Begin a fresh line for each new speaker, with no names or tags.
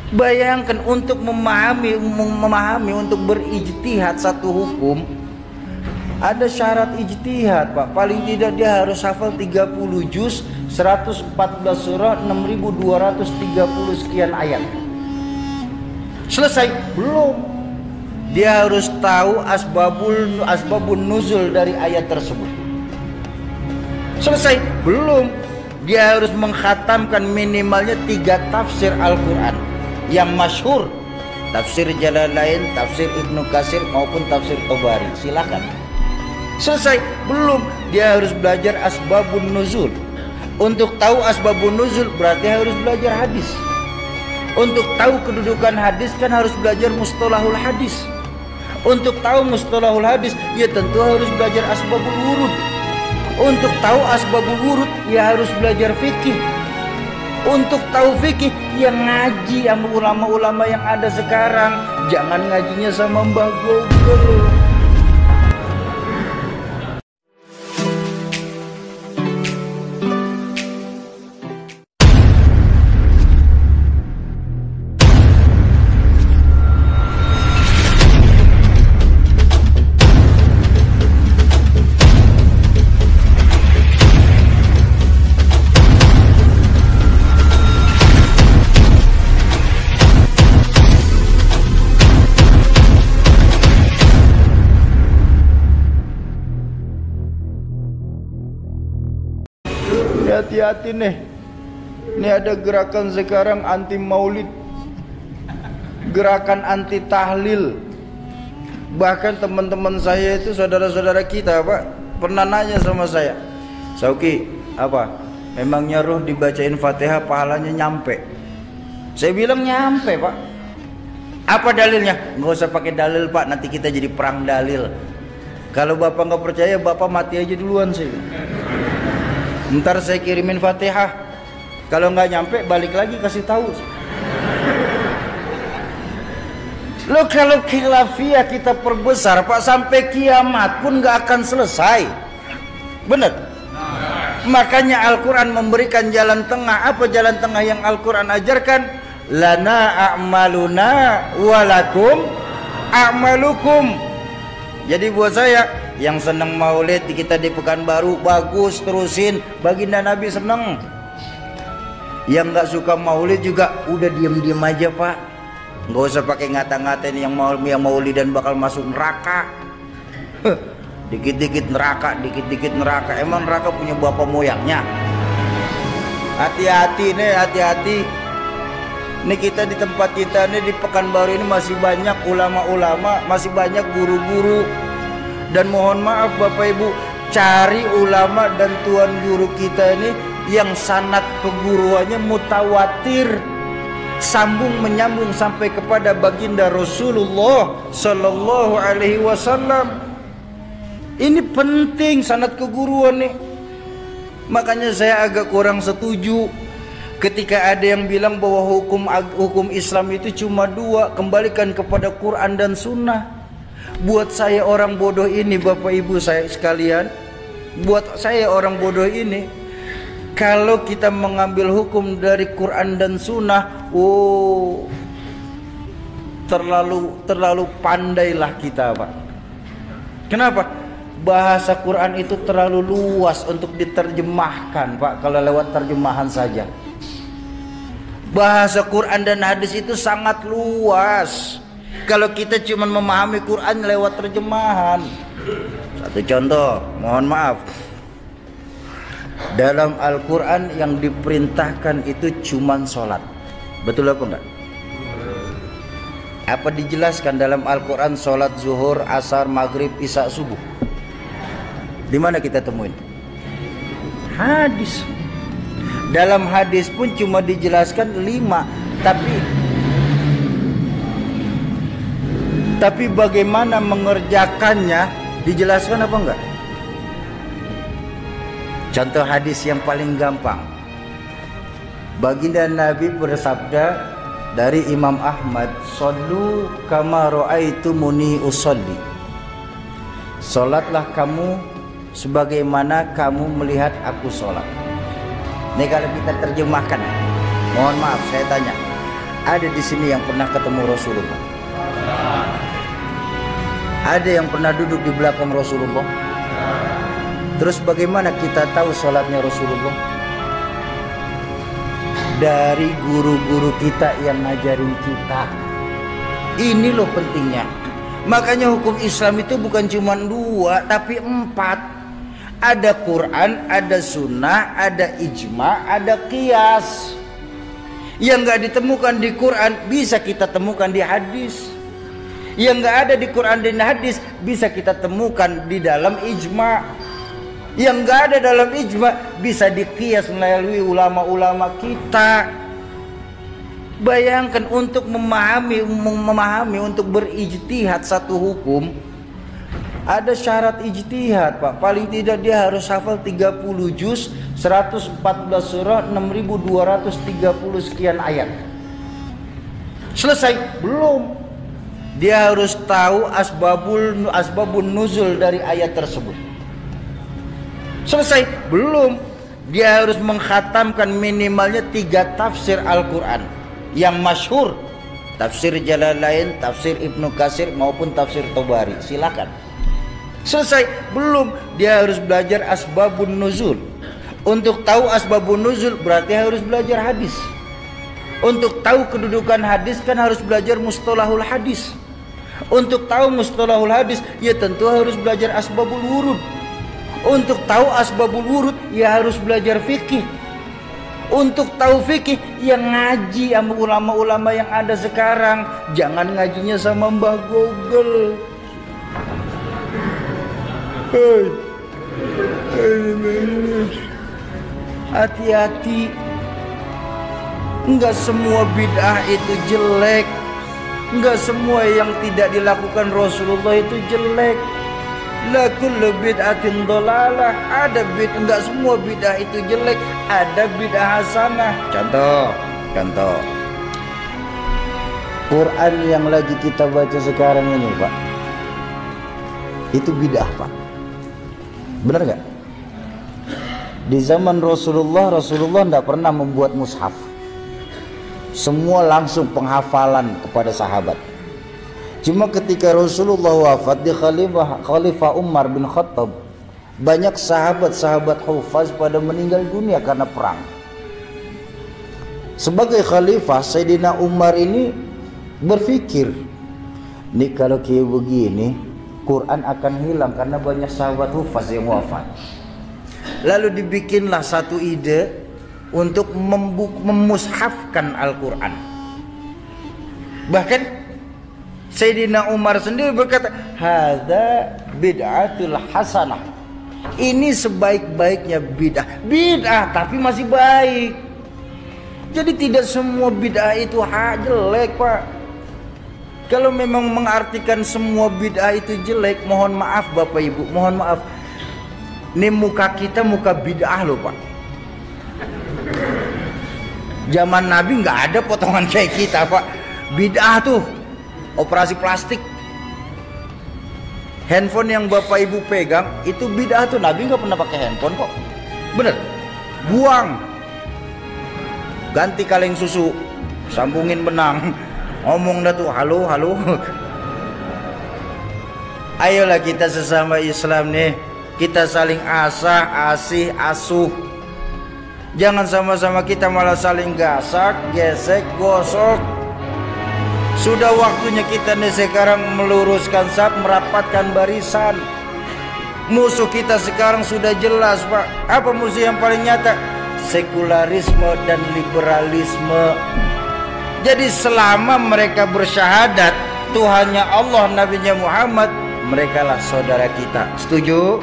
Bayangkan untuk memahami untuk berijtihad satu hukum ada syarat ijtihad, Pak. Paling tidak dia harus hafal 30 juz, 114 surah, 6230 sekian ayat. Selesai? Belum. Dia harus tahu asbabun nuzul dari ayat tersebut. Selesai? Belum. Dia harus mengkhatamkan minimalnya 3 tafsir Al-Quran yang masyhur, tafsir Jalalain, tafsir Ibnu Katsir maupun tafsir Tabari. Silakan. Selesai? Belum. Dia harus belajar asbabun nuzul. Untuk tahu asbabun nuzul berarti harus belajar hadis. Untuk tahu kedudukan hadis kan harus belajar mustalahul hadis. Untuk tahu mustalahul hadis ya tentu harus belajar asbabul wurud. Untuk tahu asbabul wurud ya harus belajar fikih. Untuk tahu fikih ya ngaji sama ulama-ulama yang ada sekarang. Jangan ngajinya sama Mbah Google. Hati-hati nih. Ini ada gerakan sekarang anti maulid, gerakan anti tahlil. Bahkan teman-teman saya itu, saudara-saudara kita, Pak, pernah nanya sama saya, Sauki, apa? Memangnya roh dibacain Fatihah pahalanya nyampe? Saya bilang nyampe, Pak. Apa dalilnya? Nggak usah pakai dalil, Pak, nanti kita jadi perang dalil. Kalau Bapak nggak percaya, Bapak mati aja duluan sih. Ntar saya kirimin Fatihah. Kalau nggak nyampe balik lagi kasih tahu. Lo kalau khilafiyah kita perbesar, Pak, sampai kiamat pun nggak akan selesai. Benar? Makanya Al-Quran memberikan jalan tengah. Apa jalan tengah yang Al-Quran ajarkan? Lana a'maluna walakum a'malukum. Jadi buat saya yang senang maulid kita di Pekanbaru, bagus, terusin. Baginda Nabi senang. Yang nggak suka maulid juga udah diem-diem aja, Pak. Nggak usah pakai ngata-ngatain yang maulid dan bakal masuk neraka. Dikit-dikit neraka, dikit-dikit neraka. Emang neraka punya bapak moyangnya? Hati-hati nih, hati-hati. Ini kita di tempat kita nih di Pekanbaru ini masih banyak ulama-ulama, masih banyak guru-guru. Dan mohon maaf Bapak Ibu, cari ulama dan tuan guru kita ini yang sanad keguruannya mutawatir, sambung menyambung sampai kepada baginda Rasulullah Sallallahu Alaihi Wasallam. Ini penting sanad keguruan nih. Makanya saya agak kurang setuju ketika ada yang bilang bahwa hukum Islam itu cuma 2, kembalikan kepada Quran dan Sunnah. Buat saya orang bodoh ini, Bapak Ibu saya sekalian, buat saya orang bodoh ini, kalau kita mengambil hukum dari Quran dan Sunnah, terlalu pandailah kita, Pak. Kenapa? Bahasa Quran itu terlalu luas untuk diterjemahkan, Pak, kalau lewat terjemahan saja. Bahasa Quran dan hadis itu sangat luas kalau kita cuma memahami Quran lewat terjemahan. Satu contoh, mohon maaf, dalam Al-Quran yang diperintahkan itu cuma sholat. Betul apa enggak? Apa dijelaskan dalam Al-Quran sholat zuhur, asar, maghrib, isya, subuh? Di mana kita temuin? Hadis. Dalam hadis pun cuma dijelaskan 5, tapi bagaimana mengerjakannya dijelaskan apa enggak? Contoh hadis yang paling gampang. Baginda Nabi bersabda dari Imam Ahmad, "Shallu kama ra'aitumuni usolli." Salatlah kamu sebagaimana kamu melihat aku sholat. Ini kalau kita terjemahkan, mohon maaf saya tanya, Ada di sini yang pernah ketemu Rasulullah? Ada yang pernah duduk di belakang Rasulullah? Terus bagaimana kita tahu sholatnya Rasulullah? Dari guru-guru kita yang ngajarin kita. Ini loh pentingnya. Makanya hukum Islam itu bukan cuma 2 tapi 4. Ada Quran, ada sunnah, ada ijma, ada qiyas. Yang gak ditemukan di Quran bisa kita temukan di hadis. Yang gak ada di Quran dan hadis bisa kita temukan di dalam ijma. Yang gak ada dalam ijma bisa diqiyas melalui ulama-ulama kita. Bayangkan untuk memahami untuk berijtihad satu hukum, ada syarat ijtihad, Pak. Paling tidak dia harus hafal 30 juz, 114 surah, 6230 sekian ayat. Selesai? Belum. Dia harus tahu asbabun nuzul dari ayat tersebut. Selesai? Belum. Dia harus mengkhatamkan minimalnya 3 tafsir Al-Quran yang masyhur, tafsir Jalalain, tafsir Ibnu Katsir maupun tafsir Tabari. Silakan. Selesai? Belum. Dia harus belajar asbabun nuzul. Untuk tahu asbabun nuzul berarti harus belajar hadis. Untuk tahu kedudukan hadis kan harus belajar mustalahul hadis. Untuk tahu mustalahul hadis ya tentu harus belajar asbabul wurud. Untuk tahu asbabul wurud ya harus belajar fikih. Untuk tahu fikih yang ngaji sama ulama-ulama yang ada sekarang. Jangan ngajinya sama Mbah Google. Hati-hati. Enggak semua bid'ah itu jelek. Enggak semua yang tidak dilakukan Rasulullah itu jelek. La kullu bid'atin dhalalah. Ada bid'ah, enggak semua bid'ah itu jelek. Ada bid'ah hasanah. Contoh Quran yang lagi kita baca sekarang ini, Pak, itu bid'ah, Pak. Benar nggak? Di zaman Rasulullah tidak pernah membuat mushaf. Semua langsung penghafalan kepada sahabat. Cuma ketika Rasulullah wafat di Khalifah Umar bin Khattab, banyak sahabat-sahabat hufaz pada meninggal dunia karena perang. Sebagai khalifah, Sayyidina Umar ini berpikir, nih kalau kayak begini Quran akan hilang karena banyak sahabat hufaz yang wafat. Lalu dibikinlah satu ide untuk memushafkan Al-Quran. Bahkan Sayyidina Umar sendiri berkata, hadza bid'atul hasanah. Ini sebaik-baiknya bid'ah. Bid'ah tapi masih baik. Jadi tidak semua bid'ah itu jelek, Pak. Kalau memang mengartikan semua bid'ah itu jelek, mohon maaf Bapak Ibu, mohon maaf. Ini muka kita muka bid'ah loh, Pak. Zaman Nabi nggak ada potongan kayak kita, Pak. Bid'ah tuh operasi plastik. Handphone yang Bapak Ibu pegang itu bid'ah tuh. Nabi nggak pernah pakai handphone kok. Bener. Buang. Ganti kaleng susu, sambungin benang. Ngomong dah tuh, halo. Ayolah kita sesama Islam nih, kita saling asih, asuh. Jangan sama-sama kita malah saling gasak, gesek, gosok. Sudah waktunya kita nih sekarang meluruskan saf, merapatkan barisan. Musuh kita sekarang sudah jelas, Pak. Apa musuh yang paling nyata? Sekularisme dan liberalisme. Jadi selama mereka bersyahadat Tuhannya Allah, Nabinya Muhammad, merekalah saudara kita. Setuju?